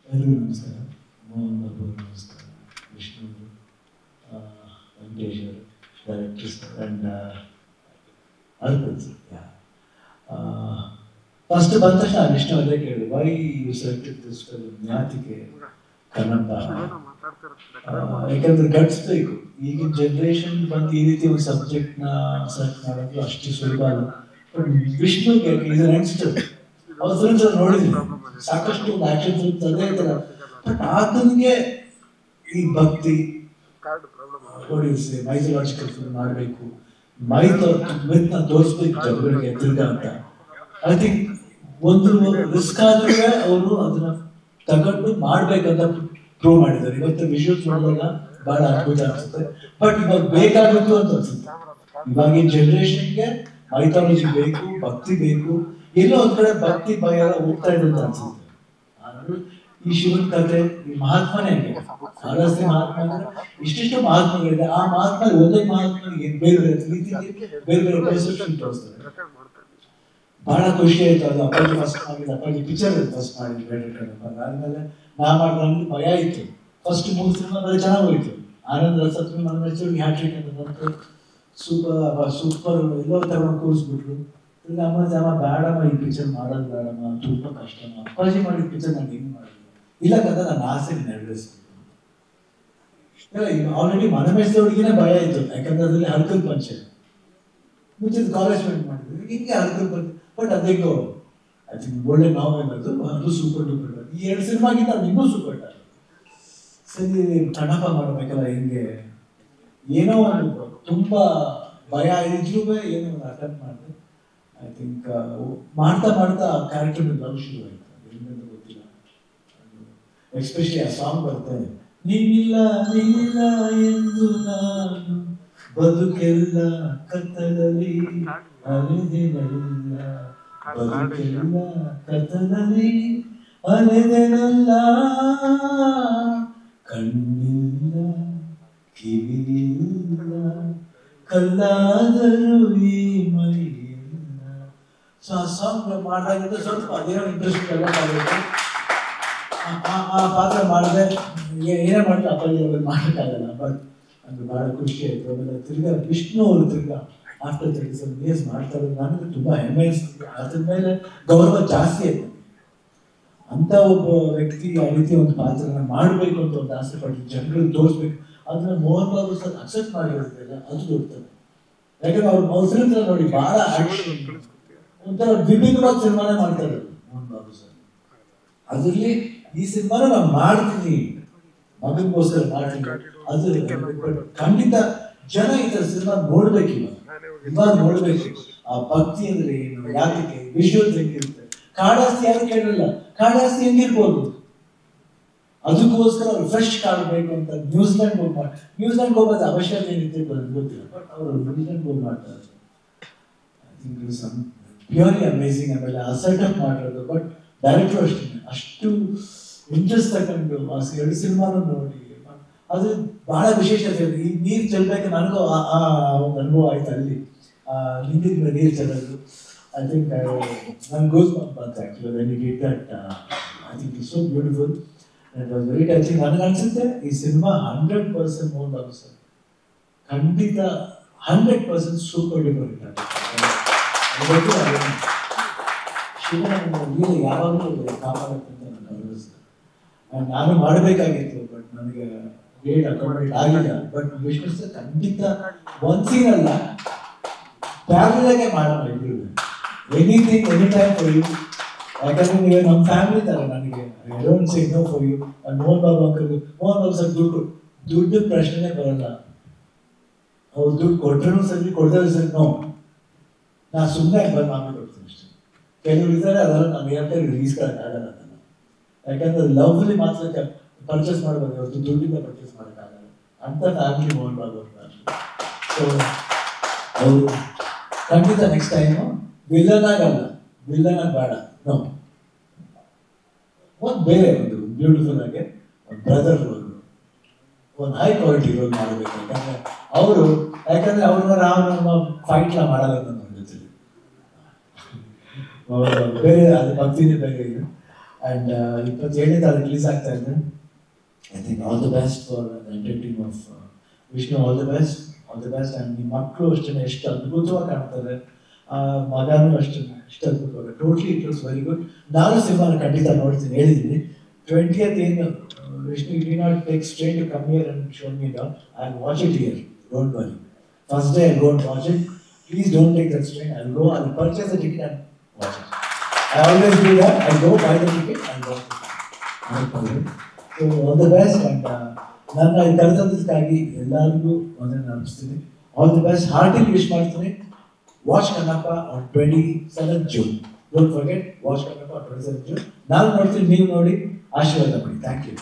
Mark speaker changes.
Speaker 1: ಎಲ್ಲರಿಗೂ ನಮಸ್ಕಾರ. ಮೋಹನ್ ಬಾಬು ನಮಸ್ಕಾರ. ವಿಷ್ಣು, ವೆಂಕಟೇಶ್ ಡೈರೆಕ್ಟರ್ಸ್ ಆ್ಯಂಡ್ ಅರ್ಪತ್. ಫಸ್ಟ್ ಬಂದ ತಕ್ಷಣ ವಿಷ್ಣು ಅದೇ ಕೇಳಿ, why you selected this film, ಜ್ಞಾತಿಕೆ ಕನ್ನಡ. ಯಾಕಂದ್ರೆ ಗಟ್ಸ್ಬೇಕು. ಈಗಿನ ಜನ್ರೇಷನ್ ಬಂದು ಈ ರೀತಿ ಒಂದು ಸಬ್ಜೆಕ್ಟ್ನ ಸೆಲೆಕ್ಟ್ ಮಾಡೋದು ಅಷ್ಟು ಸುಲಭ ಅಲ್ಲ. ಬಟ್ ವಿಷ್ಣುಗೆ ಇದು ಯಂಗ್ಸ್ಟರ್, ಅವ್ರ ಫಿಲ್ಮ್ಸ್ ನೋಡಿದ್ದೀನಿ, ಸಾಕಷ್ಟು ಆಕ್ಷನ್ ಫಿಲ್ಮ್ಸ್ ಅದೇ ಥರ. ಬಟ್ ಆತನಿಗೆ ಈ ಭಕ್ತಿ ಮೈಥಾಲಜಿಕಲ್ ಫಿಲ್ಮ್ ಮಾಡಬೇಕು, ಮಿತ್ನ ತೋರಿಸ್ಬೇಕು ಜನಗಳಿಗೆ ತಿರ್ಗಾ ಅಂತ. ಐ ಥಿಂಕ್ ಒಂದು ರಿಸ್ಕ್ ಆದ್ರೆ ಅವರು ಅದನ್ನ ತಗೊಂಡು ಮಾಡ್ಬೇಕಂತ ಪ್ರೂವ್ ಮಾಡಿದ್ದಾರೆ. ಇವತ್ತು ವಿಜುವಲ್ಸ್ ನೋಡಿದಾಗ ಬಹಳ ಅದ್ಭುತ ಅನ್ಸುತ್ತೆ. ಬಟ್ ಇವಾಗ ಬೇಕಾಗಿತ್ತು ಅಂತ ಅನ್ಸುತ್ತೆ. ಇವಾಗಿನ ಜನರೇಷನ್ಗೆ ಮೈಥಾಲಜಿ ಬೇಕು, ಭಕ್ತಿ ಬೇಕು. ಎಲ್ಲೋ ಒಂದ್ ಕಡೆ ಭಕ್ತಿ ಭಯ ಎಲ್ಲ ಹೋಗ್ತಾ ಇದೆ ಅಂತ ಅನ್ಸುತ್ತೆ. ಈ ಶಿವನ್ ಕಥೆ, ಈ ಮಹಾತ್ಮನೇ ಕಾಳಹಸ್ತಿ ಮಹಾತ್ಮ ಅಂದ್ರೆ ಇಷ್ಟಿಷ್ಟು ಮಹಾತ್ಮಗಳಿದೆ. ಆ ಮಹಾತ್ಮ ಒಂದೇ ಮಹಾತ್ಮನಿಗೆ ಬೇರೆ ಬೇರೆ ರೀತಿಯಲ್ಲಿ ಬೇರೆ ಬೇರೆ ಪರ್ಸೆಪ್ಷನ್ ತೋರಿಸ್ತಾರೆ. ಬಹಳ ಖುಷಿ ಆಯ್ತು. ಅದು ಅಪ್ಪಾಜಿ ಫಸ್ಟ್ ಮಾಡಿದ್ದು, ಅಪ್ಪಾಜಿ ಪಿಕ್ಚರ್ ಫಸ್ಟ್ ಮಾಡಿದ್ದು. ಆದ್ಮೇಲೆ ನಾ ಮಾಡಿದ್ರೆ ಭಯ ಇತ್ತು. ಫಸ್ಟ್ 3 ಸಿನಿಮಾ ಚೆನ್ನಾಗಿ ಹೋಯ್ತು. ಆನಂದ್ ರಸತ್ವಿ ಮನಸ್ಸಿಗೆ ಹ್ಯಾಟ್ರಿಕ್ ಅಂತ ಬಂತು. ಸೂಪರ್ ಎಲ್ಲೋ ತಗೊಂಡು ಕೂರಿಸ್ಬಿಟ್ರು. ಈಗ ಅಮ್ಮ ಬೇಡಮ್ಮ, ಈ ಪಿಕ್ಚರ್ ಮಾಡೋದು ಬೇಡಮ್ಮ, ತುಂಬ ಕಷ್ಟಮ್ಮ. ಅಪ್ಪಾಜಿ ಮಾಡಿದ ಪಿಕ್ಚರ್ ನಾನು ಹೆಂಗೆ ಮಾಡಿಲ್ಲ. ಇಲ್ಲ ಕದ ನನ್ನ ಆಸೆ ನೆರವೇರಿಸ್ಬೇಕು. ಆಲ್ರೆಡಿ ಮನಮೆಚ್ಚೋಡಿಗೆ ಭಯ ಇತ್ತು, ಯಾಕಂದ್ರೆ ಅದರಲ್ಲಿ ಹರ್ಕಲ್ ಪಂಚ ಮುಂಚಿನ ಕಾಲೇಜ್ ಸ್ಟೂಡೆಂಟ್ ಮಾಡಿದ್ವಿ. ಹಿಂಗೆ ಹರ್ಕಲ್ ಪಂಚ. ಬಟ್ ಅದೇಗೋ ಐ ಥಿಂಕ್ ಒಳ್ಳೆ ನಾವೆಲ್ ಅದು ಸೂಪರ್ ಡೂಪರ್. ಈ 2 ಸಿನಿಮಾಗಿಂತ ಅದು ಇನ್ನೂ ಸೂಪರ್. ಸರಿ ಕಣ್ಣಪ್ಪ ಮಾಡಬೇಕಲ್ಲ, ಹಿಂಗೆ ಏನೋ ಒಂದು ತುಂಬಾ ಭಯ ಇದ್ರೂ ಏನೋ ಒಂದು ಅಟೆಂಪ್ಟ್ ಮಾಡಿದೆ. ಐ ಥಿಂಕ್ ಮಾಡ್ತಾ ಮಾಡ್ತಾ ಕ್ಯಾರೆಕ್ಟರ್ ಲವ್ ಶುರು ಆಯ್ತು. ಎಲ್ಲಿಂದ ಗೊತ್ತಿಲ್ಲ. ಎಸ್ಪೆಷಲಿ ಆ ಸಾಂಗ್ ಬರ್ತೇನೆ, ನೀನಿಲ್ಲ ನೀನಿಲ್ಲ ಎಂದು ನಾನು ಬದುಕೆಲ್ಲ ಕತ್ತಲಲ್ಲಿ ಅಲೆದೆನಲ್ಲ, ಬದುಕೆಲ್ಲ ಕತ್ತಲಲ್ಲಿ ಅಲೆದೆನಲ್ಲ, ಕಣ್ಣಿಲ್ಲ ಕಿವಿಯಿಲ್ಲ ಕಲ್ಲಾದರೂ ಈ ಮೈಯಿಲ್ಲ. ಸೊ ಆ ಸಾಂಗ್ ಮಾಡಿದಾಗಿಂದ ಸ್ವಲ್ಪ ಅದೇನೋ ಇಂಟ್ರೆಸ್ಟ್ ಎಲ್ಲ ಮಾಡಬೇಕು. ಆ ಪಾತ್ರ ಮಾಡಿದೆ. ಏನೇ ಮಾಡಿದ್ರೆ ಅಪ್ಪಾಜಿ ಮಾಡೋಕ್ಕಾಗಲ್ಲ. ಬಟ್ ಅದು ಭಾಳ ಖುಷಿ ಆಯಿತು. ಆಮೇಲೆ ತಿರ್ಗಾ ವಿಷ್ಣು ಅವರು ತಿರ್ಗಾ ಆಫ್ಟರ್ 37 years ಮಾಡ್ತಾರೆ. ನನಗೆ ತುಂಬ ಹೆಮ್ಮೆ ಅನಿಸ್ತು. ಅದ್ರ ಮೇಲೆ ಗೌರವ ಜಾಸ್ತಿ ಆಯಿತು. ಅಂತ ಒಬ್ಬ ವ್ಯಕ್ತಿ ಆ ರೀತಿ ಒಂದು ಪಾತ್ರನ ಮಾಡಬೇಕು ಅಂತ ಒಂದು ಆಸೆ ಪಟ್ಟು ಜನಗಳಿಗೆ ತೋರಿಸ್ಬೇಕು. ಅದನ್ನ ಮೋಹನ್ ಬಾಬು ಸರ್ ಅಕ್ಸೆಪ್ಟ್ ಮಾಡಿರೋದಿಲ್ಲ, ಅದು ದೊಡ್ಡದು. ಯಾಕಂದ್ರೆ ಅವ್ರ ಫಿಲ್ಮ್ ನೋಡಿ ಬಹಳ ಒಂಥರ ವಿಭಿನ್ನವಾದ ಸಿನಿಮಾನೇ ಮಾಡ್ತಾರೆ ಮೋಹನ್ ಬಾಬು ಸರ್. ಅದರಲ್ಲಿ ಈ ಸಿನಿಮಾನ ನಾನು ಮಾಡ್ತೀನಿ, ಮಗನಿಗೋಸ್ಕರ ಮಾಡ್ತೀನಿ. ಅದು ಖಂಡಿತ ಜನ ಈ ಥರ ಸಿನಿಮಾ ನೋಡ್ಬೇಕಿಲ್ಲ, ಇವಾಗ ನೋಡ್ಬೇಕು. ಆ ಭಕ್ತಿ ಅಂದ್ರೆ ಏನು, ಯಾಕೆ ವಿಜುವಲ್ಸ್ ಹೆಂಗಿರುತ್ತೆ. ಕಾಳಹಸ್ತಿ ಯಾರು ಕೇಳಲ್ಲ, ಕಾಳಹಸ್ತಿ ಹೆಂಗಿರ್ಬೋದು. ಅದಕ್ಕೋಸ್ಕರ ಅವ್ರು ಫ್ರೆಶ್ ಕಾಣಬೇಕು ಅಂತ ನ್ಯೂಜಿಲೆಂಡ್ ಹೋಗೋದು ಅವಶ್ಯಕತೆ ಏನಿದೆ ಗೊತ್ತಿಲ್ಲ. ಬಟ್ ಅವರು ನ್ಯೂಜಿಲೆಂಡ್ ಹೋಗಿ ಮಾಡ್ತಾರೆ. I think purely amazing. ಆಮೇಲೆ ಆ ಸೆಟಪ್ ಮಾಡಿರೋದು. ಬಟ್ ಡೈರೆಕ್ಟರ್ ಅಷ್ಟು ಇಂಟ್ರೆಸ್ಟ್ ತಗೊಂಡು ಆ 2 ಸಿನಿಮಾನು ನೋಡಿ ಅದು ಬಹಳ ವಿಶೇಷತೆ ಇದೆ. ಈ ನೀರು ಚೆಲ್ಲಬೇಕು ನನಗೂ ಒಂದು ಅನುಭವ ಆಯ್ತು. ಅಲ್ಲಿ ಹಿಂದಿನ ನೀರು ಚೆಲ್ಲೋದು ಐ ಥಿಂಕ್ ನನ್ಗೆ ಗೋಸ್ ಬಂತು actually when you did that. I think it's so beautiful and was very touching. ನನಗನ್ಸುತ್ತೆ ಈ ಸಿನಿಮಾ 100% ಮೋಹನ್ ಬಾಬು ಸರ್ ಖಂಡಿತ 100% ಸೂಪರ್ ಡೂಪರ್ ಹಿಟ್ ಆಗುತ್ತೆ. ಶಿವನ ಲೀಲೆ ಯಾವಾಗಲೂ ಕಾಪಾಡುತ್ತೆ ಅಂತ ನಾನು ಗೌರವಿಸ್ತೇನೆ. ಆ್ಯಂಡ್ ನಾನು ಮಾಡಬೇಕಾಗಿತ್ತು, ಬಟ್ ನನಗೆ ಡೇಟ್ ಅಕಾಮಡೇಟ್ ಆಗಿಲ್ಲ. ಬಟ್ ವಿಷ್ಣು ಸರ್ ಖಂಡಿತ ಒಂದ್ಸೀನಲ್ಲ ಫ್ಯಾಮಿಲಿಯಾಗೆ ಮಾಡೋಣ ಇಬ್ಬರು. Anything any time for you. ಯಾಕಂದ್ರೆ ನೀವೇ ನಮ್ಮ ಫ್ಯಾಮಿಲಿ ಥರ. ನನಗೆ I don't say no for you. Mohan Babu uncle, Mohan Babu sir ದುಡ್ಡು ಪ್ರಶ್ನೆನೇ ಬರಲ್ಲ. ಅವ್ರು ದುಡ್ಡು ಕೊಟ್ಟರು ಸರಿ, ಕೊಡ್ತಾರೆ ಸರಿ, ನೋ, ನಾ ಸುಮ್ಮನೆ ಬಂದು ಮಾಡಿ ಕೊಡ್ತೀನಿ ಅಷ್ಟೇ. ಕೆಲವರು ಇದ್ದಾರೆ, ಅದೆಲ್ಲ ನಾನು ಹೇಳ್ತಾ ಈಸ್ಕೊಳ್ಳೋಕ್ಕಾಗಲ್ಲ ಅದನ್ನು. ಯಾಕಂದ್ರೆ ಲವ್ಲಿ ಮಾತ್ರ ಪರ್ಚೇಸ್ ಮಾಡ್ಬೋದು, ಇವತ್ತು ದುಡ್ಡಿಂದ ಪರ್ಚೇಸ್ ಮಾಡೋಕ್ಕಾಗಲ್ಲ. ಅಂತ ಫ್ಯಾಮಿಲಿ ಮೋಹನ್ ಬಾಬು ಅಂತ. ಸೊ ಅವರು ಖಂಡಿತ ನೆಕ್ಸ್ಟ್ ಟೈಮು ವಿಲ್ಲನ್ ಆಗಲ್ಲ, ವಿಲ್ಲನ್ ಆಗಿ ಬೇಡ, ನೋ, ಒಂದು ಬೇರೆ ಒಂದು ಬ್ಯೂಟಿಫುಲ್ ಆಗಿ ಒಂದು ಬ್ರದರ್ ರೋಲ್, ಒಂದು ಹೈ ಕ್ವಾಲಿಟಿ ರೋಲ್ ಮಾಡಬೇಕು. ಯಾಕಂದ್ರೆ ಅವ್ರನ್ನ ನಾವು ಫೈಟ್ಲ ಮಾಡಲ್ಲ ನನ್ನ ಜೊತೆ. ಬೇರೆ ಅದು ಭಕ್ತಿನೇ ಬೇರೆ ಇದೆ. ಆ್ಯಂಡ್ 27ನೇ ತಾರೀಕು ರಿಲೀಸ್ ಆಗ್ತಾ ಇದೆ. I think all the best for the enter team of Vishnu. All the best and ನಿಮ್ಮ ಮಕ್ಕಳು ಅಷ್ಟೇ ಎಷ್ಟು ಅದ್ಭುತವಾಗಿ ಕಾಣ್ತಾರೆ, ಮಗನೂ ಅಷ್ಟೇ ಎಷ್ಟು ಅದ್ಭುತವಾಗಿ. Totally it was very good. ನಾನು ಸಿನಿಮಾನ ಖಂಡಿತ ನೋಡ್ತೀನಿ, ಹೇಳಿದ್ದೀನಿ. 20th ಏನು Vishnu, you did not take straight to come here and show me down. I will watch it here, don't worry. First day I go and watch it. Please don't take that strain. I'll purchase the ticket and watch it. I always do that. I go buy the ticket and watch it. So all the best, and ನಾನು ಇಲ್ಲಿ ಕರೆದದ್ದಕ್ಕಾಗಿ ಎಲ್ಲರಿಗೂ ಒಂದನ್ನು ಅನಿಸ್ತೀನಿ. All the best, heartily wish ಮಾಡ್ತೀನಿ. Watch Kannappa on 27th June. Don't forget, watch Kannappa on 27th June. ನಾನು ನೋಡ್ತೀನಿ, ನೀವು ನೋಡಿ ಆಶೀರ್ವಾದ ಮಾಡಿ. Thank you.